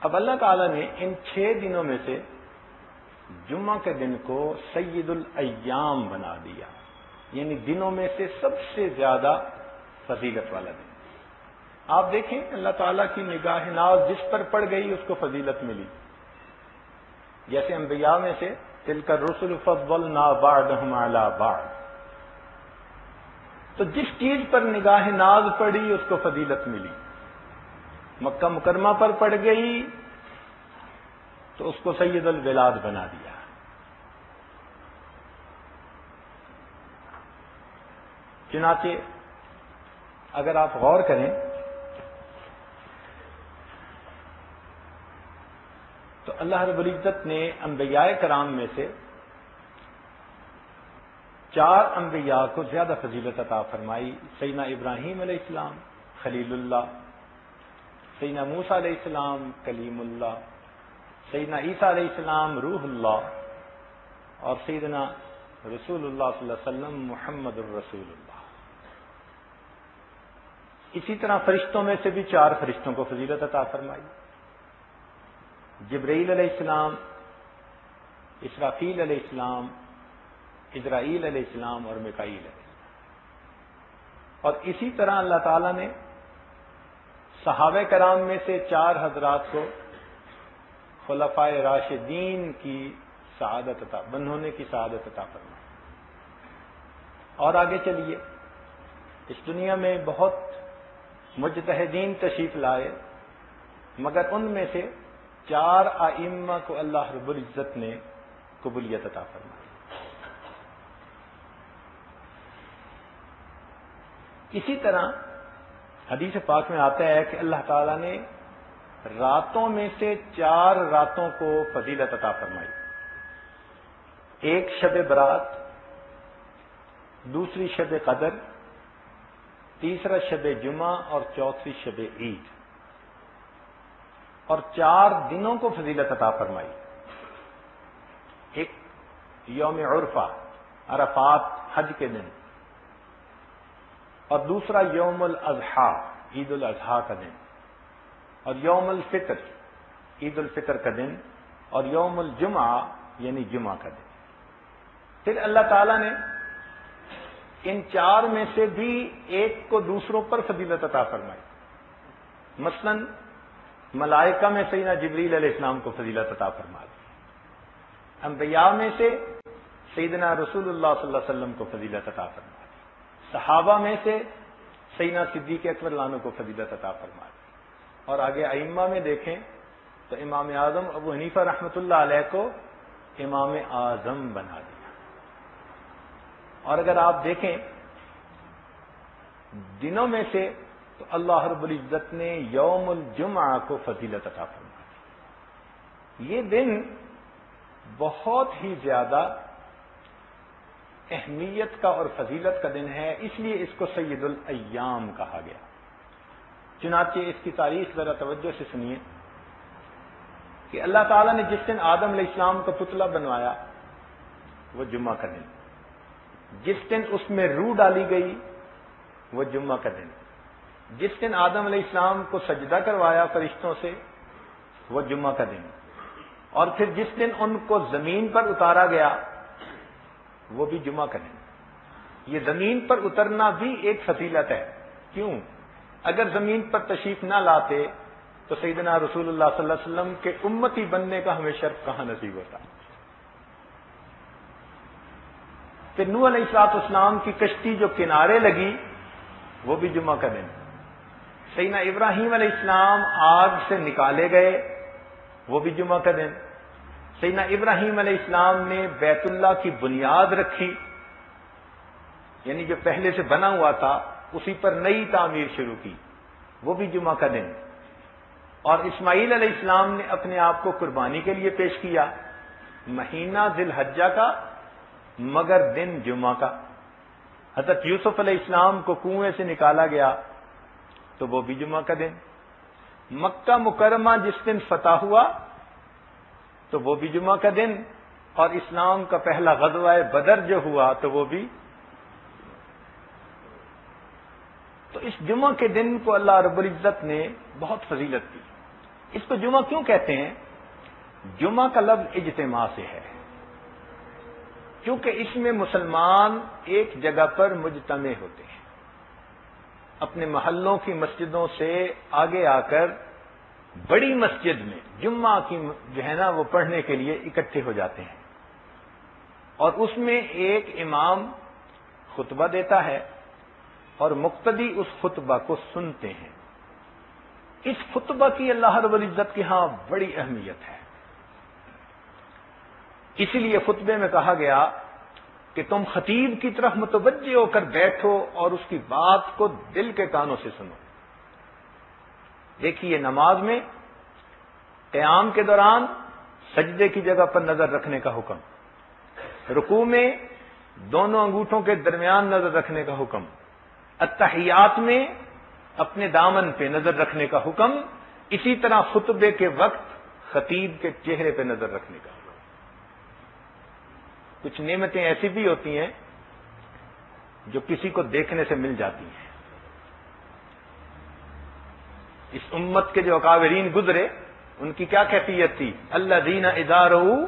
اب اللہ تعالیٰ نے ان 6 دنوں میں سے جمعہ کے دن کو سید الایام بنا دیا، یعنی دنوں میں سے سب سے زیادہ فضیلت والا دن۔ آپ دیکھیں اللہ تعالیٰ کی نگاہ ناز جس پر پڑ گئی اس کو فضیلت ملی۔ جیسے انبیاء میں سے تلک الرسل فضلنا بعضهم علی بعض، تو جس چیز پر نگاہ ناز پڑی اس کو فضیلت ملی۔ مکہ مکرمہ پر پڑ گئی تو اس کو سید البلاد بنا دیا۔ چنانچہ اگر آپ غور کریں تو اللہ رب العزت نے انبیاء کرام میں سے 4 انبیاء کو زیادہ فضیلت عطا فرمائی۔ سیدنا ابراہیم علیہ السلام خلیل اللہ، سیدنا موسیٰ علیہ السلام کلیم اللہ، سیدنا عیسیٰ علیہ السلام روح اللہ، اور سیدنا رسول اللہ صلی اللہ علیہ وسلم محمد الرسول اللہ۔ اسی طرح فرشتوں میں سے بھی 4 فرشتوں کو فضیلت عطا فرمائی، جبرائیل علیہ السلام، اسرافیل علیہ السلام، اسرائیل علیہ السلام اور میکائیل علیہ السلام۔ اور اسی طرح اللہ تعالیٰ نے صحابہ کرام میں سے 4 حضرات کو خلفائے راشدین کی سعادت عطا بننے کی سعادت عطا فرمائی۔ اور آگے چلیے، اس دنیا میں بہت مجتہدین تشریف لائے، مگر ان میں سے 4 ائمہ کو اللہ رب العزت نے قبولیت عطا فرمائی۔ اسی طرح حدیث پاک میں آتا ہے کہ اللہ تعالیٰ نے راتوں میں سے 4 راتوں کو فضیلت عطا فرمائی۔ ایک شب برات، دوسری شب قدر، تیسرا شب جمعہ اور چوتھی شب عید، اور 4 دنوں کو فضیلت عطا فرمائی۔ ایک یوم عرفہ عرفات حج کے دن، اور دوسرا یوم الاضحیٰ عید الاضحیٰ کا دن، اور یوم الفطر عید الفطر کا دن، اور یوم الجمعہ یعنی جمعہ کا دن۔ پھر اللہ تعالیٰ نے ان 4 میں سے بھی ایک کو دوسروں پر فضیلت عطا فرمائی۔ مثلا ملائکہ میں سیدنا جبریل علیہ السلام کو فضیلت عطا فرما دی، انبیاء میں سے سیدنا رسول اللہ صلی اللہ علیہ وسلم کو فضیلت عطا فرما دی، صحابہ میں سے سیدنا صدیق اکبر عنہ کو فضیلت عطا فرما دی، اور آگے ائمہ میں دیکھیں تو امام اعظم ابو حنیفہ رحمۃ اللہ علیہ کو امام اعظم بنا دیا۔ اور اگر آپ دیکھیں دنوں میں سے تو اللہ رب العزت نے یوم الجمعہ کو فضیلت عطا فرما دی۔ یہ دن بہت ہی زیادہ اہمیت کا اور فضیلت کا دن ہے، اس لیے اس کو سید الایام کہا گیا۔ چنانچہ اس کی تاریخ ذرا توجہ سے سنیے کہ اللہ تعالیٰ نے جس دن آدم علیہ السلام کا پتلا بنوایا وہ جمعہ کا دن، جس دن اس میں روح ڈالی گئی وہ جمعہ کا دن، جس دن آدم علیہ السلام کو سجدہ کروایا فرشتوں سے وہ جمعہ کا دن، اور پھر جس دن ان کو زمین پر اتارا گیا وہ بھی جمعہ کا دن۔ یہ زمین پر اترنا بھی ایک فضیلت ہے۔ کیوں؟ اگر زمین پر تشریف نہ لاتے تو سیدنا رسول اللہ صلی اللہ علیہ وسلم کے امتی بننے کا ہمیں شرف کہاں نصیب ہوتا۔ پھر نوح علیہ السلام کی کشتی جو کنارے لگی وہ بھی جمعہ کا دن، سیدنا ابراہیم علیہ السلام آگ سے نکالے گئے وہ بھی جمعہ کا دن، سیدنا ابراہیم علیہ السلام نے بیت اللہ کی بنیاد رکھی، یعنی جو پہلے سے بنا ہوا تھا اسی پر نئی تعمیر شروع کی وہ بھی جمعہ کا دن، اور اسماعیل علیہ السلام نے اپنے آپ کو قربانی کے لیے پیش کیا، مہینہ ذی الحجہ کا مگر دن جمعہ کا۔ حضرت یوسف علیہ السلام کو کنویں سے نکالا گیا تو وہ بھی جمعہ کا دن، مکہ مکرمہ جس دن فتح ہوا تو وہ بھی جمعہ کا دن، اور اسلام کا پہلا غزوہ بدر جو ہوا تو وہ بھی۔ تو اس جمعہ کے دن کو اللہ رب العزت نے بہت فضیلت دی۔ اس کو جمعہ کیوں کہتے ہیں؟ جمعہ کا لفظ اجتماع سے ہے، کیونکہ اس میں مسلمان ایک جگہ پر مجتمع ہوتے ہیں، اپنے محلوں کی مسجدوں سے آگے آ کر بڑی مسجد میں جمعہ کی جو ہے نا وہ پڑھنے کے لیے اکٹھے ہو جاتے ہیں، اور اس میں ایک امام خطبہ دیتا ہے اور مقتدی اس خطبہ کو سنتے ہیں۔ اس خطبہ کی اللہ رب العزت کے ہاں بڑی اہمیت ہے، اسی لیے خطبے میں کہا گیا کہ تم خطیب کی طرف متوجہ ہو کر بیٹھو اور اس کی بات کو دل کے کانوں سے سنو۔ دیکھیے نماز میں قیام کے دوران سجدے کی جگہ پر نظر رکھنے کا حکم، رکوع میں دونوں انگوٹھوں کے درمیان نظر رکھنے کا حکم، التحیات میں اپنے دامن پہ نظر رکھنے کا حکم، اسی طرح خطبے کے وقت خطیب کے چہرے پہ نظر رکھنے کا حکم۔ کچھ نعمتیں ایسی بھی ہوتی ہیں جو کسی کو دیکھنے سے مل جاتی ہیں۔ اس امت کے جو اکابرین گزرے ان کی کیا کیفیت تھی؟ الذین اذا رؤوا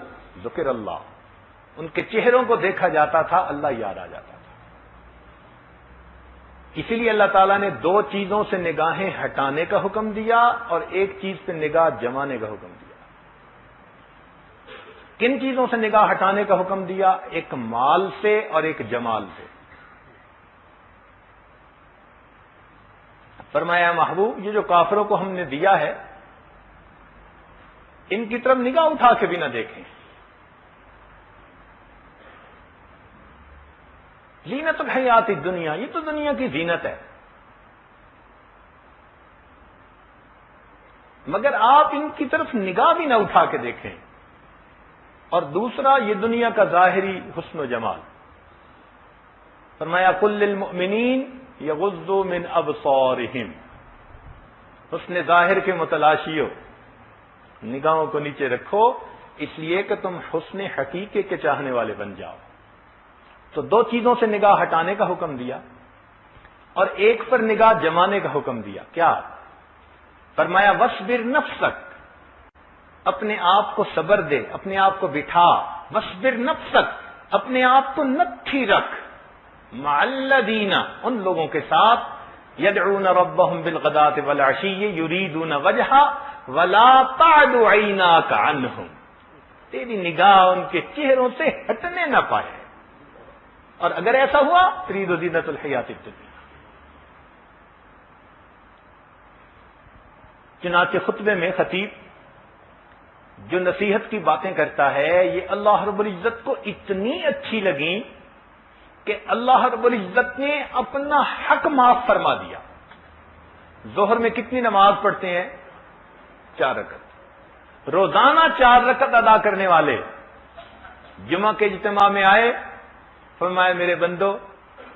ذکر اللہ، ان کے چہروں کو دیکھا جاتا تھا اللہ یاد آ جاتا تھا۔ اسی لیے اللہ تعالیٰ نے دو چیزوں سے نگاہیں ہٹانے کا حکم دیا اور ایک چیز پہ نگاہ جمانے کا حکم دیا۔ کن چیزوں سے نگاہ ہٹانے کا حکم دیا؟ ایک مال سے اور ایک جمال سے۔ فرمایا محبوب یہ جو کافروں کو ہم نے دیا ہے ان کی طرف نگاہ اٹھا کے بھی نہ دیکھیں۔ زینت الحیات الدنیا، یہ تو دنیا کی زینت ہے، مگر آپ ان کی طرف نگاہ بھی نہ اٹھا کے دیکھیں۔ اور دوسرا یہ دنیا کا ظاہری حسن و جمال۔ فرمایا قل للمؤمنین یغضوا من ابصارہم، حسن ظاہر کے متلاشیوں نگاہوں کو نیچے رکھو، اس لیے کہ تم حسن حقیقی کے چاہنے والے بن جاؤ۔ تو دو چیزوں سے نگاہ ہٹانے کا حکم دیا اور ایک پر نگاہ جمانے کا حکم دیا۔ کیا؟ فرمایا وَاصْبِرْ نَفْسَكَ، اپنے آپ کو صبر دے، اپنے آپ کو بٹھا۔ وَاصْبِرْ نَفْسَكَ، اپنے آپ کو نکھی رکھ، مع الذین، ان لوگوں کے ساتھ، یدعون ربهم بالغداۃ والعشی یریدون وجہہ ولا تعد عیناک عنہم، تیری نگاہ ان کے چہروں سے ہٹنے نہ پائے، اور اگر ایسا ہوا ترید زینت الحیات الدنیا۔ چنانچہ خطبے میں خطیب جو نصیحت کی باتیں کرتا ہے یہ اللہ رب العزت کو اتنی اچھی لگیں کہ اللہ رب العزت نے اپنا حق معاف فرما دیا۔ ظہر میں کتنی نماز پڑھتے ہیں؟ 4 رکعت، روزانہ 4 رکعت ادا کرنے والے جمعہ کے اجتماع میں آئے، فرمایا میرے بندو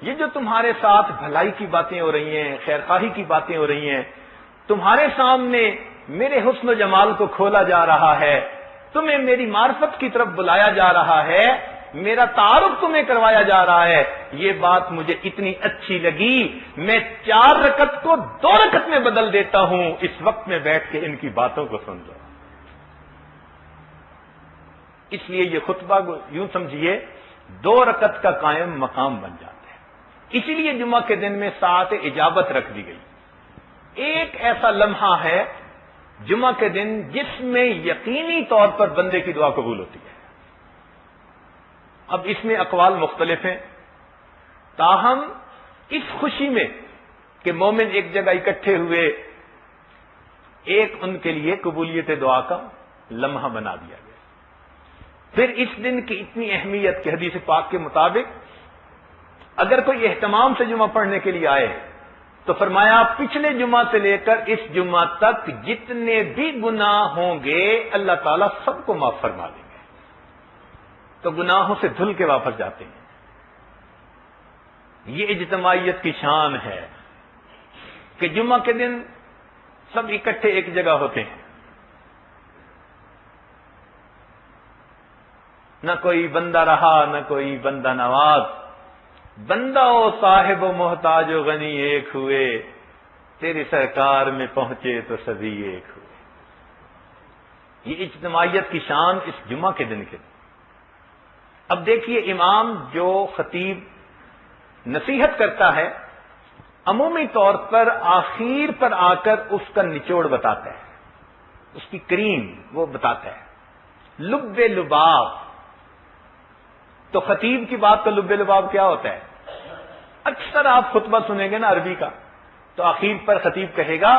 یہ جو تمہارے ساتھ بھلائی کی باتیں ہو رہی ہیں، خیر خواہی کی باتیں ہو رہی ہیں، تمہارے سامنے میرے حسن و جمال کو کھولا جا رہا ہے، تمہیں میری معرفت کی طرف بلایا جا رہا ہے، میرا تعارف تمہیں کروایا جا رہا ہے، یہ بات مجھے اتنی اچھی لگی میں 4 رکعت کو 2 رکعت میں بدل دیتا ہوں، اس وقت میں بیٹھ کے ان کی باتوں کو سن لو۔ اس لیے یہ خطبہ یوں سمجھیے 2 رکعت کا قائم مقام بن جاتا ہے۔ اسی لیے جمعہ کے دن میں ساعت اجابت رکھ دی گئی۔ ایک ایسا لمحہ ہے جمعہ کے دن جس میں یقینی طور پر بندے کی دعا قبول ہوتی ہے۔ اب اس میں اقوال مختلف ہیں، تاہم اس خوشی میں کہ مومن ایک جگہ اکٹھے ہوئے، ایک ان کے لیے قبولیت دعا کا لمحہ بنا دیا گیا۔ پھر اس دن کی اتنی اہمیت کہ حدیث پاک کے مطابق اگر کوئی اہتمام سے جمعہ پڑھنے کے لیے آئے تو فرمایا پچھلے جمعہ سے لے کر اس جمعہ تک جتنے بھی گناہ ہوں گے اللہ تعالیٰ سب کو معاف فرما دیں گے، تو گناہوں سے دھل کے واپس جاتے ہیں۔ یہ اجتماعیت کی شان ہے کہ جمعہ کے دن سب اکٹھے ایک جگہ ہوتے ہیں، نہ کوئی بندہ رہا نہ کوئی بندہ نواز، بندہ و صاحب و محتاج و غنی ایک ہوئے، تیری سرکار میں پہنچے تو سبھی ایک ہوئے۔ یہ اجتماعیت کی شان اس جمعہ کے دن کے. اب دیکھیے امام جو خطیب نصیحت کرتا ہے عمومی طور پر آخر پر آ کر اس کا نچوڑ بتاتا ہے، اس کی کریم وہ بتاتا ہے. لب لباب، تو خطیب کی بات کا لب لباب کیا ہوتا ہے؟ اکثر آپ خطبہ سنیں گے نا عربی کا، تو آخر پر خطیب کہے گا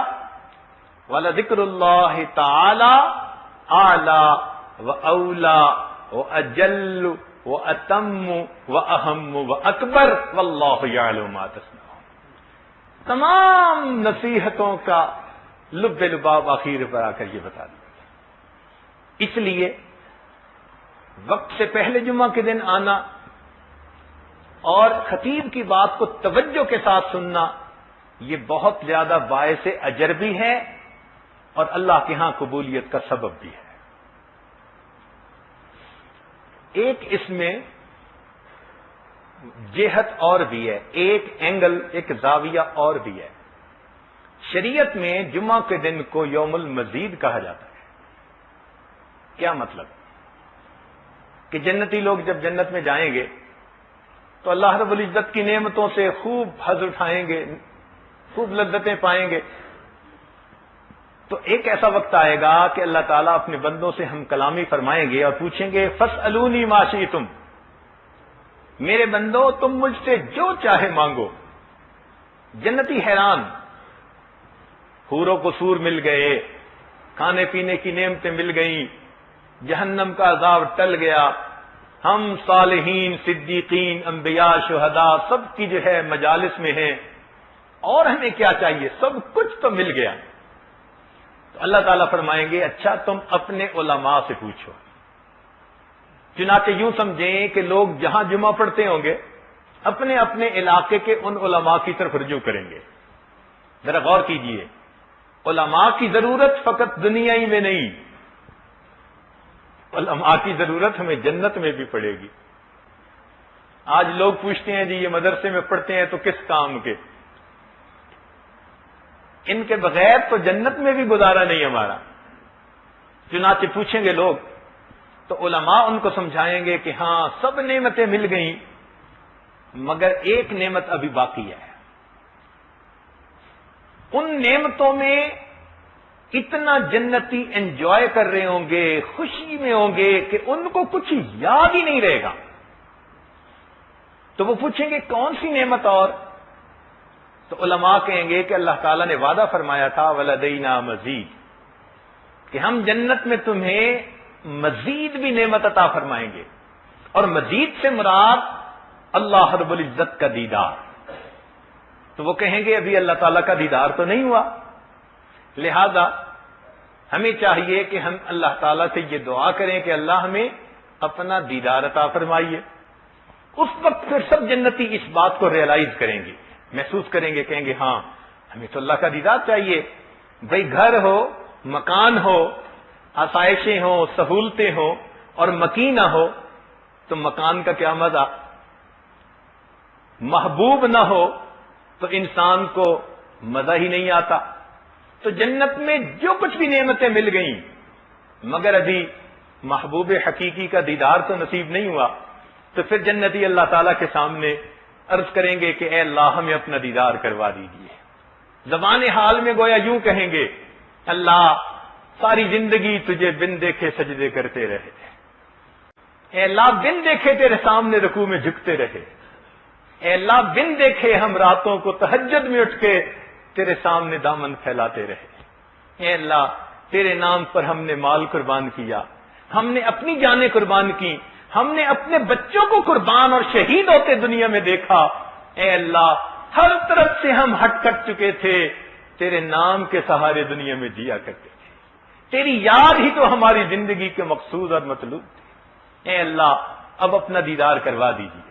وَلَذِكْرُ اللَّهِ تَعَالَى أَعْلَى وَأَوْلَى وَأَجَلُّ وَأَتَمُّ وَأَهَمُّ وَأَكْبَرُ وَاللَّهُ يَعْلَمُ مَا تَصْنَعُونَ. تمام نصیحتوں کا لب لباب آخر پر آ کر یہ بتا دیا. اس لیے وقت سے پہلے جمعہ کے دن آنا اور خطیب کی بات کو توجہ کے ساتھ سننا یہ بہت زیادہ باعث اجر بھی ہے اور اللہ کے ہاں قبولیت کا سبب بھی ہے. ایک اس میں جہت اور بھی ہے، ایک اینگل، ایک زاویہ اور بھی ہے. شریعت میں جمعہ کے دن کو یوم المزید کہا جاتا ہے. کیا مطلب؟ کہ جنتی لوگ جب جنت میں جائیں گے تو اللہ رب العزت کی نعمتوں سے خوب حظ اٹھائیں گے، خوب لذتیں پائیں گے. تو ایک ایسا وقت آئے گا کہ اللہ تعالیٰ اپنے بندوں سے ہم کلامی فرمائیں گے اور پوچھیں گے فَاسْأَلُونِي مَا شِئْتُمْ، میرے بندو تم مجھ سے جو چاہے مانگو. جنتی حیران، حور و قصور مل گئے، کھانے پینے کی نعمتیں مل گئیں، جہنم کا عذاب ٹل گیا، ہم صالحین، صدیقین، انبیاء، شہداء سب کی جو ہے مجالس میں ہیں، اور ہمیں کیا چاہیے؟ سب کچھ تو مل گیا. تو اللہ تعالیٰ فرمائیں گے اچھا تم اپنے علماء سے پوچھو. چنانچہ یوں سمجھیں کہ لوگ جہاں جمعہ پڑھتے ہوں گے اپنے اپنے علاقے کے ان علماء کی طرف رجوع کریں گے. ذرا غور کیجئے، علماء کی ضرورت فقط دنیا ہی میں نہیں، علماء کی ضرورت ہمیں جنت میں بھی پڑے گی. آج لوگ پوچھتے ہیں جی یہ مدرسے میں پڑھتے ہیں تو کس کام کے؟ ان کے بغیر تو جنت میں بھی گزارا نہیں ہمارا. چنانچہ پوچھیں گے لوگ تو علماء ان کو سمجھائیں گے کہ ہاں سب نعمتیں مل گئیں مگر ایک نعمت ابھی باقی ہے. ان نعمتوں میں اتنا جنتی انجوائے کر رہے ہوں گے، خوشی میں ہوں گے کہ ان کو کچھ یاد ہی نہیں رہے گا. تو وہ پوچھیں گے کون سی نعمت؟ اور تو علماء کہیں گے کہ اللہ تعالیٰ نے وعدہ فرمایا تھا وَلَدَيْنَا مزید، کہ ہم جنت میں تمہیں مزید بھی نعمت عطا فرمائیں گے. اور مزید سے مراد اللہ رب العزت کا دیدار. تو وہ کہیں گے ابھی اللہ تعالیٰ کا دیدار تو نہیں ہوا، لہذا ہمیں چاہیے کہ ہم اللہ تعالیٰ سے یہ دعا کریں کہ اللہ ہمیں اپنا دیدار عطا فرمائیے. اس وقت پھر سب جنتی اس بات کو ریئلائز کریں گے، محسوس کریں گے، کہیں گے ہاں ہمیں تو اللہ کا دیدار چاہیے. بھئی گھر ہو، مکان ہو، آسائشیں ہوں، سہولتیں ہوں اور مکی نہ ہو تو مکان کا کیا مزہ؟ محبوب نہ ہو تو انسان کو مزہ ہی نہیں آتا. تو جنت میں جو کچھ بھی نعمتیں مل گئیں مگر ابھی محبوب حقیقی کا دیدار تو نصیب نہیں ہوا. تو پھر جنتی اللہ تعالیٰ کے سامنے عرض کریں گے کہ اے اللہ ہمیں اپنا دیدار کروا دیجیے. زبان حال میں گویا یوں کہیں گے اللہ ساری زندگی تجھے بن دیکھے سجدے کرتے رہے، اے اللہ بن دیکھے تیرے سامنے رکوع میں جھکتے رہے، اے اللہ بن دیکھے ہم راتوں کو تہجد میں اٹھ کے تیرے سامنے دامن پھیلاتے رہے. اے اللہ تیرے نام پر ہم نے مال قربان کیا، ہم نے اپنی جانیں قربان کی، ہم نے اپنے بچوں کو قربان اور شہید ہوتے دنیا میں دیکھا. اے اللہ ہر طرف سے ہم ہٹ کٹ چکے تھے، تیرے نام کے سہارے دنیا میں جیا کرتے تھے، تیری یاد ہی تو ہماری زندگی کے مقصود اور مطلوب تھے. اے اللہ اب اپنا دیدار کروا دیجیے.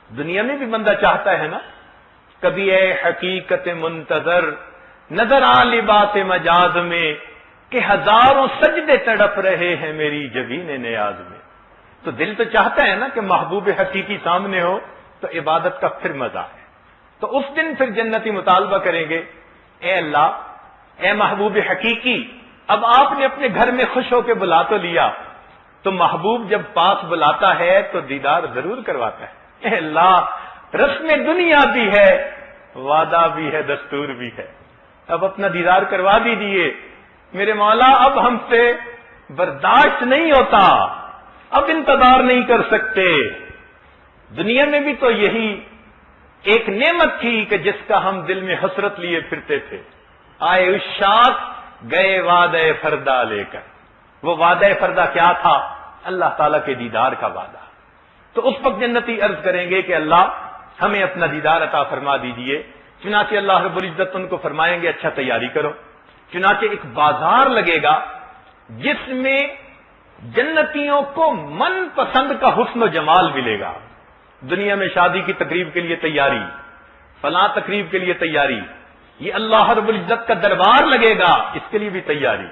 دنیا میں بھی بندہ چاہتا ہے نا کبھی اے حقیقت منتظر نظر آ لباس مجاز میں کہ ہزاروں سجدے تڑپ رہے ہیں میری جبین نیاز میں. تو دل تو چاہتا ہے نا کہ محبوب حقیقی سامنے ہو تو عبادت کا پھر مزہ ہے. تو اس دن پھر جنتی مطالبہ کریں گے اے اللہ، اے محبوب حقیقی، اب آپ نے اپنے گھر میں خوش ہو کے بلا تو لیا، تو محبوب جب پاس بلاتا ہے تو دیدار ضرور کرواتا ہے۔ اے اللہ، رسم دنیا بھی ہے، وعدہ بھی ہے، دستور بھی ہے، اب اپنا دیدار کروا دیجیے میرے مولا، اب ہم سے برداشت نہیں ہوتا، اب انتظار نہیں کر سکتے۔ دنیا میں بھی تو یہی ایک نعمت تھی کہ جس کا ہم دل میں حسرت لیے پھرتے تھے، آئے عشاق گئے وعدہ فردا لے کر۔ وہ وعدہ فردا کیا تھا؟ اللہ تعالیٰ کے دیدار کا وعدہ۔ تو اس وقت جنتی عرض کریں گے کہ اللہ ہمیں اپنا دیدار عطا فرما دیجئے۔ چنانچہ اللہ رب العزت ان کو فرمائیں گے اچھا تیاری کرو۔ چنانچہ ایک بازار لگے گا جس میں جنتیوں کو من پسند کا حسن و جمال ملے گا۔ دنیا میں شادی کی تقریب کے لیے تیاری، فلاں تقریب کے لیے تیاری، یہ اللہ رب العزت کا دربار لگے گا، اس کے لیے بھی تیاری۔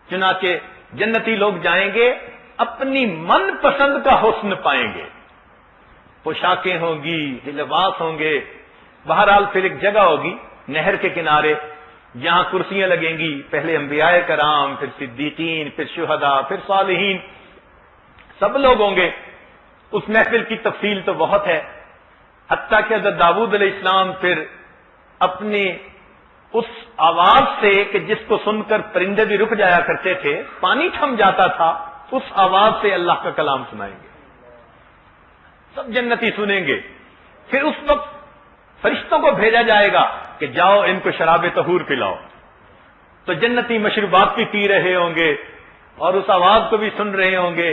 چنانچہ جنتی لوگ جائیں گے، اپنی من پسند کا حسن پائیں گے، پوشاکیں ہوں گی، لباس ہوں گے، بہرحال پھر ایک جگہ ہوگی نہر کے کنارے جہاں کرسیاں لگیں گی، پہلے انبیاء کرام، پھر صدیقین، پھر شہداء، پھر صالحین، سب لوگ ہوں گے۔ اس محفل کی تفصیل تو بہت ہے، حتیٰ کہ حضرت داؤد علیہ السلام پھر اپنی اس آواز سے کہ جس کو سن کر پرندے بھی رک جایا کرتے تھے، پانی تھم جاتا تھا، اس آواز سے اللہ کا کلام سنائیں گے، سب جنتی سنیں گے۔ پھر اس وقت فرشتوں کو بھیجا جائے گا کہ جاؤ ان کو شراب طہور پلاؤ، تو جنتی مشروبات بھی پی رہے ہوں گے اور اس آواز کو بھی سن رہے ہوں گے۔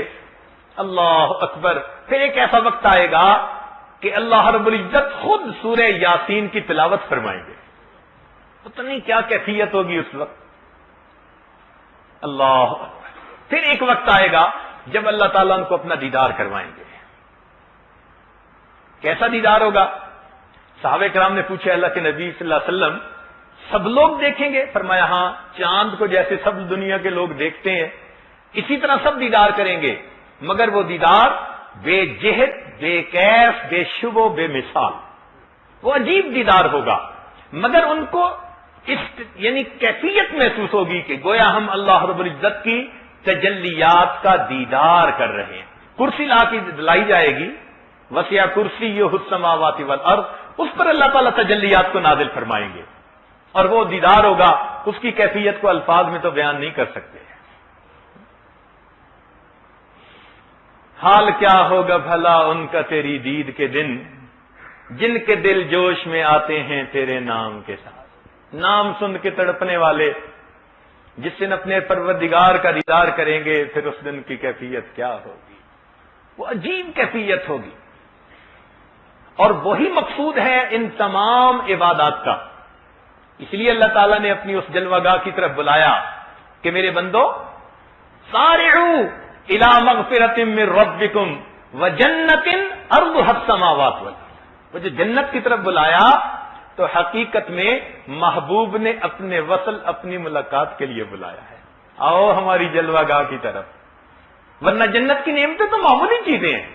اللہ اکبر۔ پھر ایک ایسا وقت آئے گا کہ اللہ رب العزت خود سورہ یاسین کی تلاوت فرمائیں گے، پتہ نہیں کیا کیفیت ہوگی اس وقت۔ اللہ اکبر۔ پھر ایک وقت آئے گا جب اللہ تعالیٰ ان کو اپنا دیدار کروائیں گے۔ کیسا دیدار ہوگا؟ صحابہ کرام نے پوچھا اللہ کے نبی صلی اللہ علیہ وسلم سب لوگ دیکھیں گے؟ فرمایا ہاں، چاند کو جیسے سب دنیا کے لوگ دیکھتے ہیں اسی طرح سب دیدار کریں گے، مگر وہ دیدار بے جہت، بے کیف، بے شبو، بے مثال، وہ عجیب دیدار ہوگا، مگر ان کو اس یعنی کیفیت محسوس ہوگی کہ گویا ہم اللہ رب العزت کی تجلیات کا دیدار کر رہے ہیں۔ کرسی لائی جائے گی، وسع کرسی السماوات والارض، اس پر اللہ تعالیٰ تجلیات کو نازل فرمائیں گے، اور وہ دیدار ہوگا، اس کی کیفیت کو الفاظ میں تو بیان نہیں کر سکتے۔ حال کیا ہوگا بھلا ان کا تیری دید کے دن، جن کے دل جوش میں آتے ہیں تیرے نام کے ساتھ۔ نام سن کے تڑپنے والے جس دن اپنے پروردگار کا دیدار کریں گے، پھر اس دن کی کیفیت کیا ہوگی؟ وہ عجیب کیفیت ہوگی، اور وہی مقصود ہے ان تمام عبادات کا۔ اس لیے اللہ تعالیٰ نے اپنی اس جلوہ گاہ کی طرف بلایا کہ میرے بندو سارعوا الی مغفرۃ من ربکم وجنۃ ارضھا السماوات والارض۔ وہ جو جنت کی طرف بلایا تو حقیقت میں محبوب نے اپنے وصل، اپنی ملاقات کے لیے بلایا ہے، آؤ ہماری جلوہ گاہ کی طرف، ورنہ جنت کی نعمتیں تو معمولی چیزیں ہیں،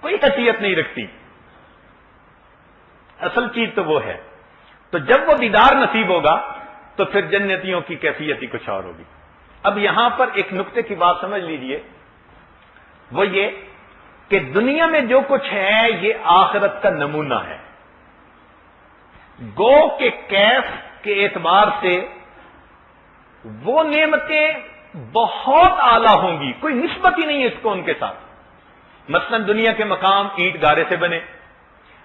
کوئی حیثیت نہیں رکھتی، اصل چیز تو وہ ہے۔ تو جب وہ دیدار نصیب ہوگا تو پھر جنتیوں کی کیفیت ہی کچھ اور ہوگی۔ اب یہاں پر ایک نقطے کی بات سمجھ لیجئے، وہ یہ کہ دنیا میں جو کچھ ہے یہ آخرت کا نمونہ ہے۔ گو کے کیف کے اعتبار سے وہ نعمتیں بہت اعلیٰ ہوں گی، کوئی نسبت ہی نہیں ہے اس کو ان کے ساتھ۔ مثلا دنیا کے مقام اینٹ گارے سے بنے،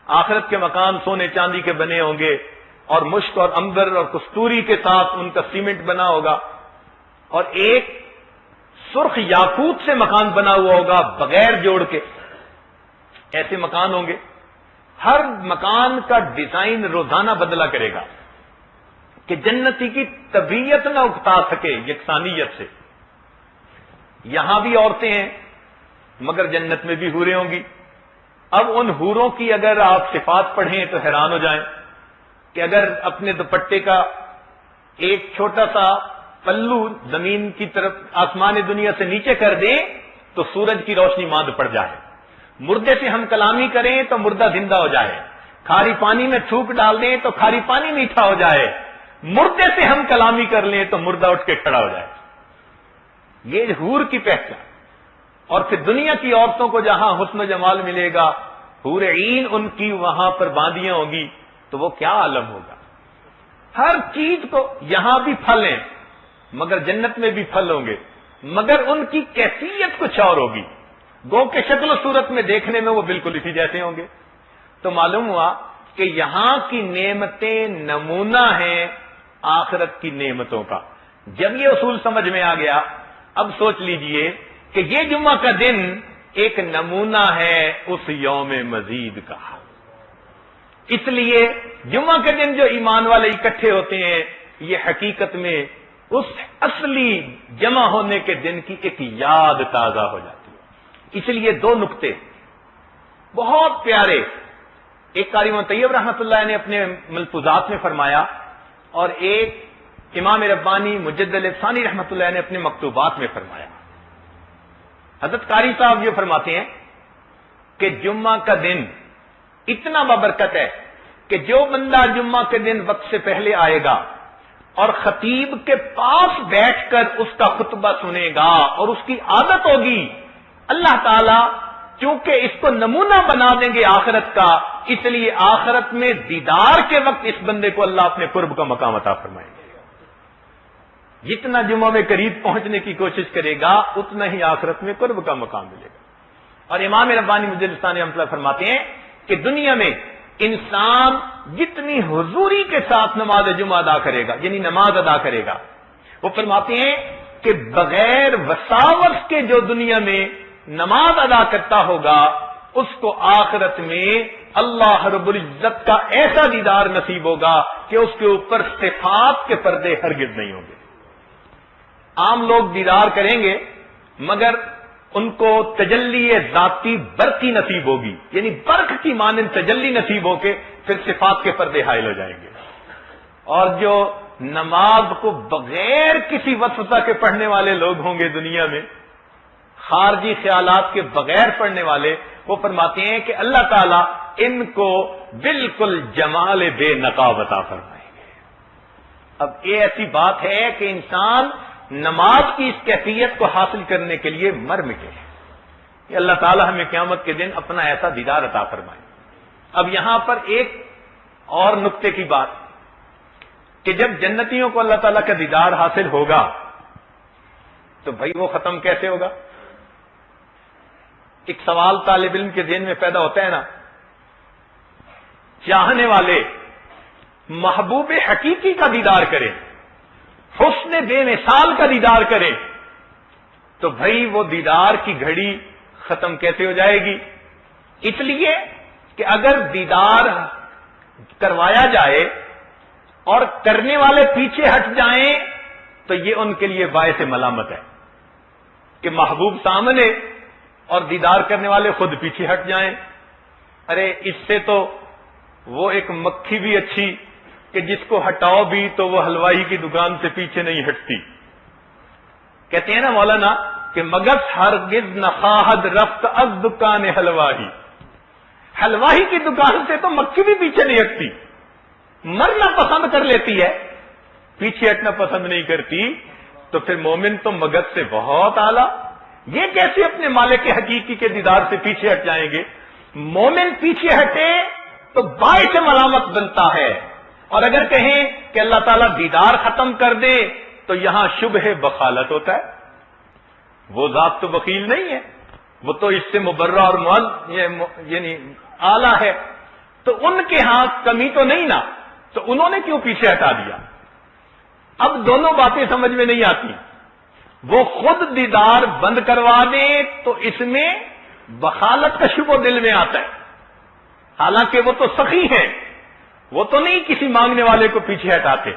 آخرت کے مقام سونے چاندی کے بنے ہوں گے، اور مشک اور عنبر اور کستوری کے ساتھ ان کا سیمنٹ بنا ہوگا، اور ایک سرخ یاقوت سے مکان بنا ہوا ہوگا بغیر جوڑ کے، ایسے مکان ہوں گے۔ ہر مکان کا ڈیزائن روزانہ بدلا کرے گا کہ جنتی کی طبیعت نہ اکتا سکے یکسانیت سے۔ یہاں بھی عورتیں ہیں مگر جنت میں بھی حوریں ہوں گی۔ اب ان حوروں کی اگر آپ صفات پڑھیں تو حیران ہو جائیں کہ اگر اپنے دوپٹے کا ایک چھوٹا سا پلو زمین کی طرف آسمان دنیا سے نیچے کر دیں تو سورج کی روشنی ماند پڑ جائے، مردے سے ہم کلامی کریں تو مردہ زندہ ہو جائے، کھاری پانی میں تھوک ڈال دیں تو کھاری پانی میٹھا ہو جائے، مردے سے ہم کلامی کر لیں تو مردہ اٹھ کے کھڑا ہو جائے. یہ حور کی پہچان. اور پھر دنیا کی عورتوں کو جہاں حسن و جمال ملے گا، حور عین ان کی وہاں پر باندیاں ہوگی، تو وہ کیا عالم ہوگا. ہر چیز کو، یہاں بھی پھل ہیں مگر جنت میں بھی پھل ہوں گے، مگر ان کی کیفیت کچھ اور ہوگی. گو کہ شکل و صورت میں دیکھنے میں وہ بالکل اسی جیسے ہوں گے. تو معلوم ہوا کہ یہاں کی نعمتیں نمونہ ہیں آخرت کی نعمتوں کا. جب یہ اصول سمجھ میں آ گیا، اب سوچ لیجئے کہ یہ جمعہ کا دن ایک نمونہ ہے اس یوم مزید کا. اس لیے جمعہ کے دن جو ایمان والے اکٹھے ہوتے ہیں، یہ حقیقت میں اس اصلی جمع ہونے کے دن کی ایک یاد تازہ ہو جاتی ہے. اس لیے دو نقطے بہت پیارے ایک قاری طیب رحمۃ اللہ نے اپنے ملفوظات میں فرمایا، اور ایک امام ربانی مجد الافسانی رحمۃ اللہ نے اپنے مکتوبات میں فرمایا. حضرت قاری صاحب یہ فرماتے ہیں کہ جمعہ کا دن اتنا بابرکت ہے کہ جو بندہ جمعہ کے دن وقت سے پہلے آئے گا اور خطیب کے پاس بیٹھ کر اس کا خطبہ سنے گا اور اس کی عادت ہوگی، اللہ تعالی چونکہ اس کو نمونہ بنا دیں گے آخرت کا، اس لیے آخرت میں دیدار کے وقت اس بندے کو اللہ اپنے قرب کا مقام عطا فرمائیں گے. جتنا جمعہ میں قریب پہنچنے کی کوشش کرے گا اتنا ہی آخرت میں قرب کا مقام ملے گا. اور امام ربانی مجد الافسانی رحمۃ اللہ فرماتے ہیں کہ دنیا میں انسان جتنی حضوری کے ساتھ نماز جمعہ ادا کرے گا، یعنی نماز ادا کرے گا، وہ فرماتے ہیں کہ بغیر وساوس کے جو دنیا میں نماز ادا کرتا ہوگا، اس کو آخرت میں اللہ رب العزت کا ایسا دیدار نصیب ہوگا کہ اس کے اوپر صفات کے پردے ہرگز نہیں ہوں گے. عام لوگ دیدار کریں گے مگر ان کو تجلی ذاتی برقی نصیب ہوگی، یعنی برق کی مانند تجلی نصیب ہو کے پھر صفات کے پردے حائل ہو جائیں گے. اور جو نماز کو بغیر کسی وسوسہ کے پڑھنے والے لوگ ہوں گے دنیا میں، خارجی خیالات کے بغیر پڑھنے والے، وہ فرماتے ہیں کہ اللہ تعالیٰ ان کو بالکل جمال بے نقاب عطا فرمائیں گے. اب یہ ایسی بات ہے کہ انسان نماز کی اس کیفیت کو حاصل کرنے کے لیے مر مٹے ہیں کہ اللہ تعالیٰ ہمیں قیامت کے دن اپنا ایسا دیدار عطا فرمائے. اب یہاں پر ایک اور نقطے کی بات کہ جب جنتیوں کو اللہ تعالیٰ کا دیدار حاصل ہوگا تو بھائی وہ ختم کیسے ہوگا؟ ایک سوال طالب علم کے ذہن میں پیدا ہوتا ہے نا، چاہنے والے محبوب حقیقی کا دیدار کریں، حسن بے مثال کا دیدار کریں، تو بھائی وہ دیدار کی گھڑی ختم کیسے ہو جائے گی؟ اس لیے کہ اگر دیدار کروایا جائے اور کرنے والے پیچھے ہٹ جائیں تو یہ ان کے لیے باعث ملامت ہے کہ محبوب سامنے اور دیدار کرنے والے خود پیچھے ہٹ جائیں. ارے اس سے تو وہ ایک مکھی بھی اچھی کہ جس کو ہٹاؤ بھی تو وہ حلوائی کی دکان سے پیچھے نہیں ہٹتی. کہتے ہیں نا مولانا کہ مگس ہرگز نخواہد رفت از دکان حلوائی، حلوائی کی دکان سے تو مکھی بھی پیچھے نہیں ہٹتی، مرنا پسند کر لیتی ہے، پیچھے ہٹنا پسند نہیں کرتی. تو پھر مومن تو مگس سے بہت اعلیٰ، یہ کیسے اپنے مالک حقیقی کے دیدار سے پیچھے ہٹ جائیں گے؟ مومن پیچھے ہٹے تو باعث ملامت بنتا ہے، اور اگر کہیں کہ اللہ تعالیٰ دیدار ختم کر دے تو یہاں شبہ بخالت ہوتا ہے. وہ ذات تو بخیل نہیں ہے، وہ تو اس سے مبرہ اور یعنی اعلیٰ ہے، تو ان کے ہاں کمی تو نہیں نا، تو انہوں نے کیوں پیچھے ہٹا دیا؟ اب دونوں باتیں سمجھ میں نہیں آتی. وہ خود دیدار بند کروا دیں تو اس میں بخالت کا شبہ دل میں آتا ہے، حالانکہ وہ تو سخی ہیں، وہ تو نہیں کسی مانگنے والے کو پیچھے ہٹاتے.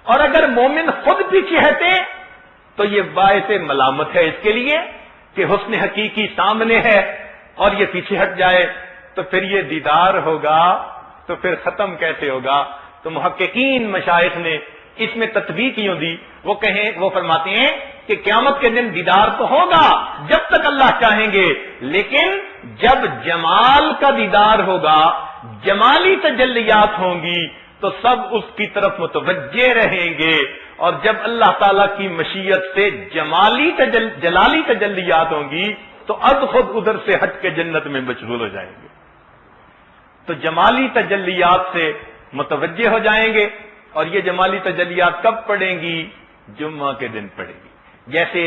اور اگر مومن خود پیچھے ہٹے تو یہ باعث ملامت ہے اس کے لیے کہ حسن حقیقی سامنے ہے اور یہ پیچھے ہٹ جائے تو پھر یہ دیدار ہوگا تو پھر ختم کیسے ہوگا؟ تو محققین مشائخ نے اس میں تطبیق یوں دی، وہ فرماتے ہیں کہ قیامت کے دن دیدار تو ہوگا جب تک اللہ چاہیں گے، لیکن جب جمال کا دیدار ہوگا، جمالی تجلیات ہوں گی، تو سب اس کی طرف متوجہ رہیں گے، اور جب اللہ تعالی کی مشیت سے جلالی تجلیات ہوں گی تو اب خود ادھر سے ہٹ کے جنت میں مشغول ہو جائیں گے۔ تو جمالی تجلیات سے متوجہ ہو جائیں گے، اور یہ جمالی تجلیات کب پڑیں گی؟ جمعہ کے دن پڑیں گی۔ جیسے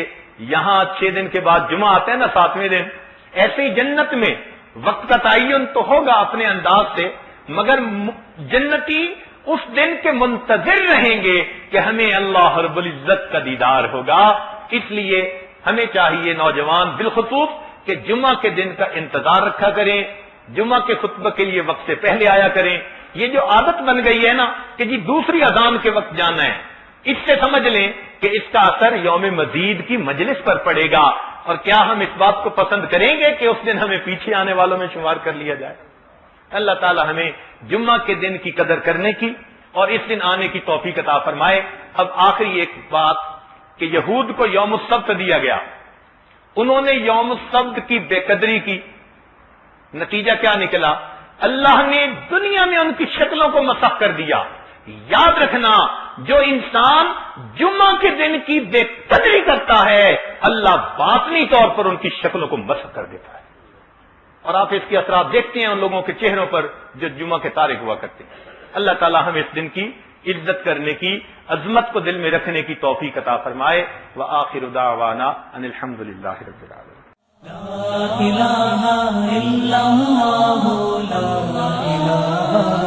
یہاں 6 دن کے بعد جمعہ آتا ہے نا، 7ویں دن، ایسے ہی جنت میں وقت کا تعین تو ہوگا اپنے انداز سے، مگر جنتی اس دن کے منتظر رہیں گے کہ ہمیں اللہ رب العزت کا دیدار ہوگا۔ اس لیے ہمیں چاہیے نوجوان بالخصوص کہ جمعہ کے دن کا انتظار رکھا کریں، جمعہ کے خطبہ کے لیے وقت سے پہلے آیا کریں۔ یہ جو عادت بن گئی ہے نا کہ جی دوسری اذان کے وقت جانا ہے، اس سے سمجھ لیں کہ اس کا اثر یوم مزید کی مجلس پر پڑے گا، اور کیا ہم اس بات کو پسند کریں گے کہ اس دن ہمیں پیچھے آنے والوں میں شمار کر لیا جائے؟ اللہ تعالی ہمیں جمعہ کے دن کی قدر کرنے کی اور اس دن آنے کی توفیق عطا فرمائے۔ اب آخری ایک بات کہ یہود کو یوم السبت دیا گیا، انہوں نے یوم السبت کی بے قدری کی، نتیجہ کیا نکلا؟ اللہ نے دنیا میں ان کی شکلوں کو مسخ کر دیا۔ یاد رکھنا، جو انسان جمعہ کے دن کی بے قدری کرتا ہے، اللہ باطنی طور پر ان کی شکلوں کو مسخ کر دیتا ہے، اور آپ اس کے اثرات دیکھتے ہیں ان لوگوں کے چہروں پر جو جمعہ کے تارک ہوا کرتے ہیں۔ اللہ تعالی ہمیں اس دن کی عزت کرنے کی، عظمت کو دل میں رکھنے کی توفیق عطا فرمائے۔ وآخر دعوانا ان الحمد للہ رب العالمین۔ لا الہ الا اللہ، لا الہ